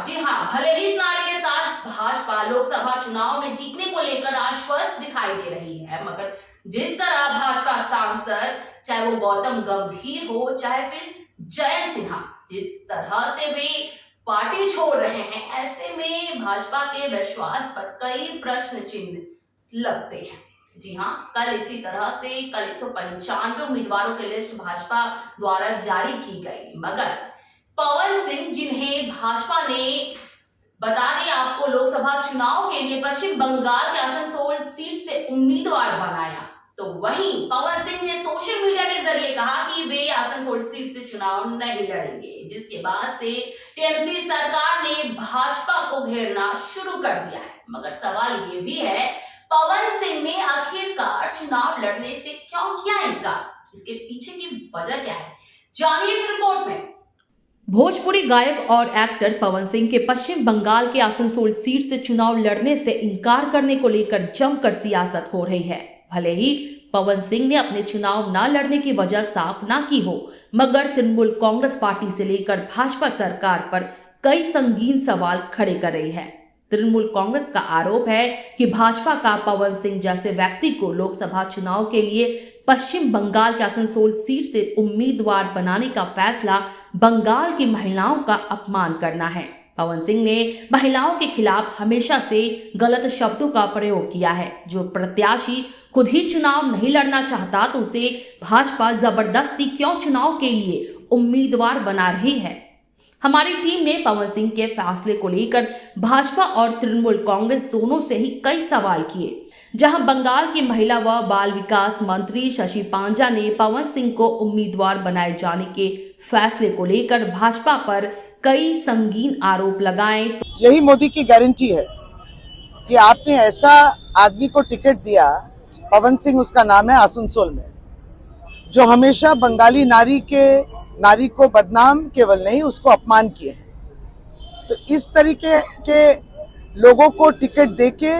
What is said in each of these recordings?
जी हाँ, भले ही इस नारे के साथ भाजपा लोकसभा चुनाव में जीतने को लेकर आश्वस्त दिखाई दे रही है, मगर जिस तरह भाजपा सांसद, चाहे वो गौतम गंभीर हो चाहे फिर जयंत सिन्हा, जिस तरह से वे पार्टी छोड़ रहे हैं, ऐसे में भाजपा के विश्वास पर कई प्रश्न चिन्ह लगते हैं। जी हाँ, कल इसी तरह से कल 195 उम्मीदवारों की लिस्ट भाजपा द्वारा जारी की गई, मगर पवन सिंह, जिन्हें भाजपा ने बता दें आपको लोकसभा चुनाव के लिए पश्चिम बंगाल के आसनसोल सीट से उम्मीदवार बनाया, तो वहीं पवन सिंह ने सोशल मीडिया के जरिए कहा कि वे आसनसोल सीट से चुनाव नहीं लड़ेंगे, जिसके बाद से टीएमसी सरकार ने भाजपा को घेरना शुरू कर दिया है। मगर सवाल ये भी है, पवन सिंह ने आखिरकार चुनाव लड़ने से क्यों किया इनकार? इसके पीछे की वजह क्या है, जानिए इस रिपोर्ट में। भोजपुरी गायक और एक्टर पवन सिंह के पश्चिम बंगाल के आसनसोल सीट से चुनाव लड़ने से इनकार करने को लेकर जमकर सियासत हो रही है। भले ही पवन सिंह ने अपने चुनाव न लड़ने की वजह साफ ना की हो, मगर तृणमूल कांग्रेस पार्टी से लेकर भाजपा सरकार पर कई संगीन सवाल खड़े कर रही है। तृणमूल कांग्रेस का आरोप है कि भाजपा का पवन सिंह जैसे व्यक्ति को लोकसभा चुनाव के लिए पश्चिम बंगाल के आसनसोल सीट से उम्मीदवार बनाने का फैसला बंगाल की महिलाओं का अपमान करना है। पवन सिंह ने महिलाओं के खिलाफ हमेशा से गलत शब्दों का प्रयोग किया है। जो प्रत्याशी खुद ही चुनाव नहीं लड़ना चाहता तो उसे भाजपा जबरदस्ती क्यों चुनाव के लिए उम्मीदवार बना रही है। हमारी टीम ने पवन सिंह के फैसले को लेकर भाजपा और तृणमूल कांग्रेस दोनों से ही कई सवाल किए, जहां बंगाल की महिला व बाल विकास मंत्री शशि पांजा ने पवन सिंह को उम्मीदवार बनाए जाने के फैसले को लेकर भाजपा पर कई संगीन आरोप लगाए। यही मोदी की गारंटी है कि आपने ऐसा आदमी को टिकट दिया, पवन सिंह उसका नाम है, आसनसोल में, जो हमेशा बंगाली नारी को बदनाम केवल नहीं उसको अपमान किए हैं। तो इस तरीके के लोगों को टिकट देके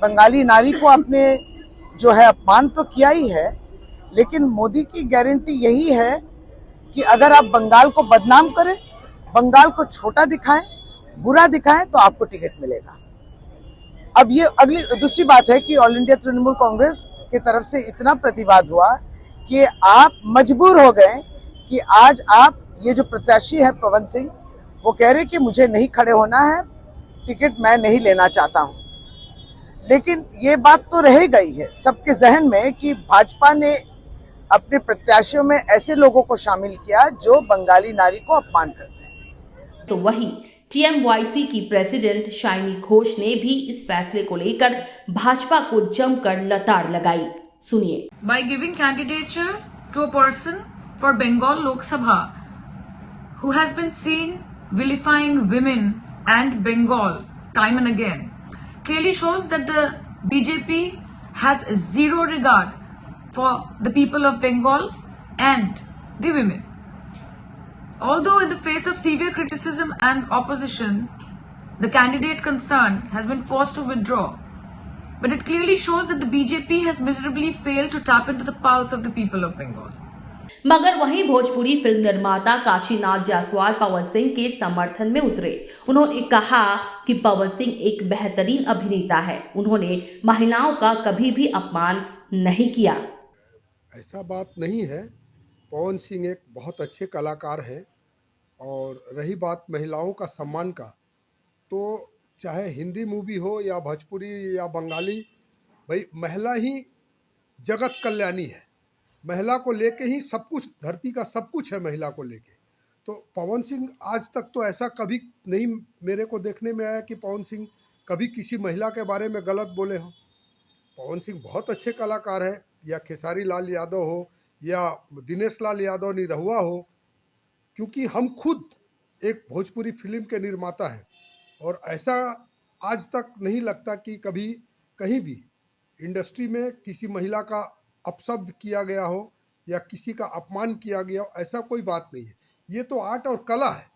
बंगाली नारी को आपने जो है अपमान तो किया ही है, लेकिन मोदी की गारंटी यही है कि अगर आप बंगाल को बदनाम करें, बंगाल को छोटा दिखाएं, बुरा दिखाएं, तो आपको टिकट मिलेगा। अब ये दूसरी बात है कि ऑल इंडिया तृणमूल कांग्रेस की तरफ से इतना प्रतिवाद हुआ कि आप मजबूर हो गए कि आज आप ये जो प्रत्याशी है पवन सिंह, वो कह रहे कि मुझे नहीं खड़े होना है, टिकट मैं नहीं लेना चाहता हूं। लेकिन ये बात तो रह गई है सबके जहन में कि भाजपा ने अपने प्रत्याशियों में ऐसे लोगों को शामिल किया जो बंगाली नारी को अपमान करते हैं। तो वहीं टीएमवाईसी की प्रेसिडेंट शाइनी घोष ने भी इस फैसले को लेकर भाजपा को जमकर लताड़ लगाई। सुनिए। By giving candidature to a person for Bengal Lok Sabha who has been seen vilifying women and Bengal time and again clearly shows that the BJP has zero regard for the people of Bengal and the women. Although in the face of severe criticism and opposition, the candidate concerned has been forced to withdraw. But it clearly shows that the BJP has miserably failed to tap into the pulse of the people of Bengal. मगर वहीं Bhojpuri film निर्माता काशीनाथ जायसवाल पवन सिंह के समर्थन में उतरे। उन्होंने कहा कि पवन सिंह एक बेहतरीन अभिनेता है, उन्होंने महिलाओं का कभी भी अपमान नहीं किया। ऐसा बात नहीं है, पवन सिंह एक बहुत अच्छे कलाकार हैं। और रही बात महिलाओं का सम्मान का, तो चाहे हिंदी मूवी हो या भोजपुरी या बंगाली, भाई महिला ही जगत कल्याणी है। महिला को लेके ही सब कुछ, धरती का सब कुछ है महिला को लेके। तो पवन सिंह आज तक तो ऐसा कभी नहीं मेरे को देखने में आया कि पवन सिंह कभी किसी महिला के बारे में गलत बोले हों। पवन सिंह बहुत अच्छे कलाकार है, या खेसारी लाल यादव हो या दिनेश लाल यादव निरहुआ हो, क्योंकि हम खुद एक भोजपुरी फिल्म के निर्माता हैं और ऐसा आज तक नहीं लगता कि कभी कहीं भी इंडस्ट्री में किसी महिला का अपशब्द किया गया हो या किसी का अपमान किया गया हो, ऐसा कोई बात नहीं है। ये तो आर्ट और कला है।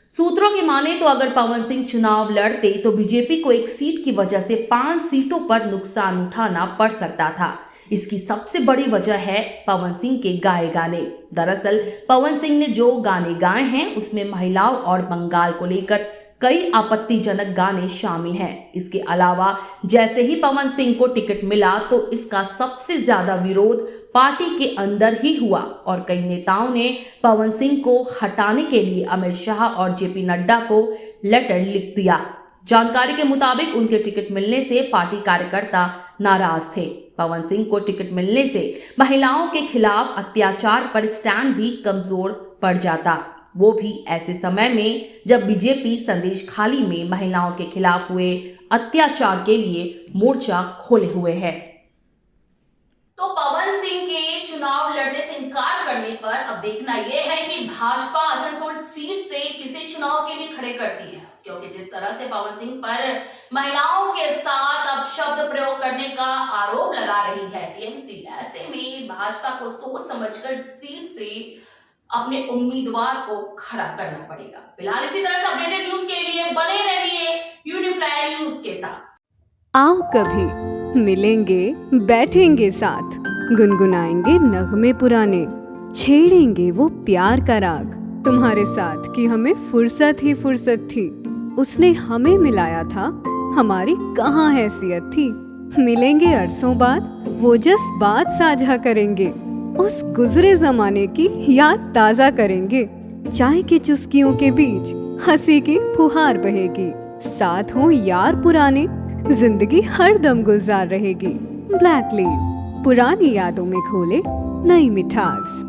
सूत्रों की माने तो अगर पवन सिंह चुनाव लड़ते तो बीजेपी को एक सीट की वजह से 5 सीटों पर नुकसान उठाना पड़ सकता था। इसकी सबसे बड़ी वजह है पवन सिंह के गाए गाने। दरअसल पवन सिंह ने जो गाने गाए हैं उसमें महिलाओं और बंगाल को लेकर कई आपत्तिजनक गाने शामिल हैं। इसके अलावा जैसे ही पवन सिंह को टिकट मिला तो इसका सबसे ज्यादा विरोध पार्टी के अंदर ही हुआ और कई नेताओं ने पवन सिंह को हटाने के लिए अमित शाह और जेपी नड्डा को लेटर लिख दिया। जानकारी के मुताबिक उनके टिकट मिलने से पार्टी कार्यकर्ता नाराज थे। पवन सिंह को टिकट मिलने से महिलाओं के खिलाफ अत्याचार पर स्टैंड भी कमजोर पड़ जाता, वो भी ऐसे समय में जब बीजेपी संदेशखाली में महिलाओं के खिलाफ हुए अत्याचार के लिए मोर्चा खोले हुए है। तो पवन सिंह के चुनाव लड़ने से इनकार करने पर अब देखना यह है कि भाजपा आसनसोल सीट से किसे चुनाव के लिए खड़े करती है, क्योंकि जिस तरह से पवन सिंह पर महिलाओं के साथ अब शब्द प्रयोग करने का आरोप लगा रही है टीएमसी, ऐसे में भाजपा को सोच समझकर सीट से अपने उम्मीदवार को खड़ा करना पड़ेगा। फिलहाल इसी तरह से अपडेटेड न्यूज के लिए बने रहिए यूनिफ्लाई न्यूज के साथ। आओ कभी मिलेंगे, बैठेंगे साथ, गुनगुनाएंगे नगमे पुराने, छेड़ेंगे वो प्यार का राग तुम्हारे साथ कि हमें फुर्सत ही फुर्सत थी, उसने हमें मिलाया था, हमारी कहाँ हैसियत थी। मिलेंगे अरसों बाद, वो जज्बात साझा करेंगे, उस गुजरे जमाने की याद ताजा करेंगे। चाय की चुस्कियों के बीच हंसी की फुहार बहेगी, साथ हो यार पुराने, जिंदगी हर दम गुलजार रहेगी। ब्लैक लीफ पुरानी यादों में खोले नई मिठास।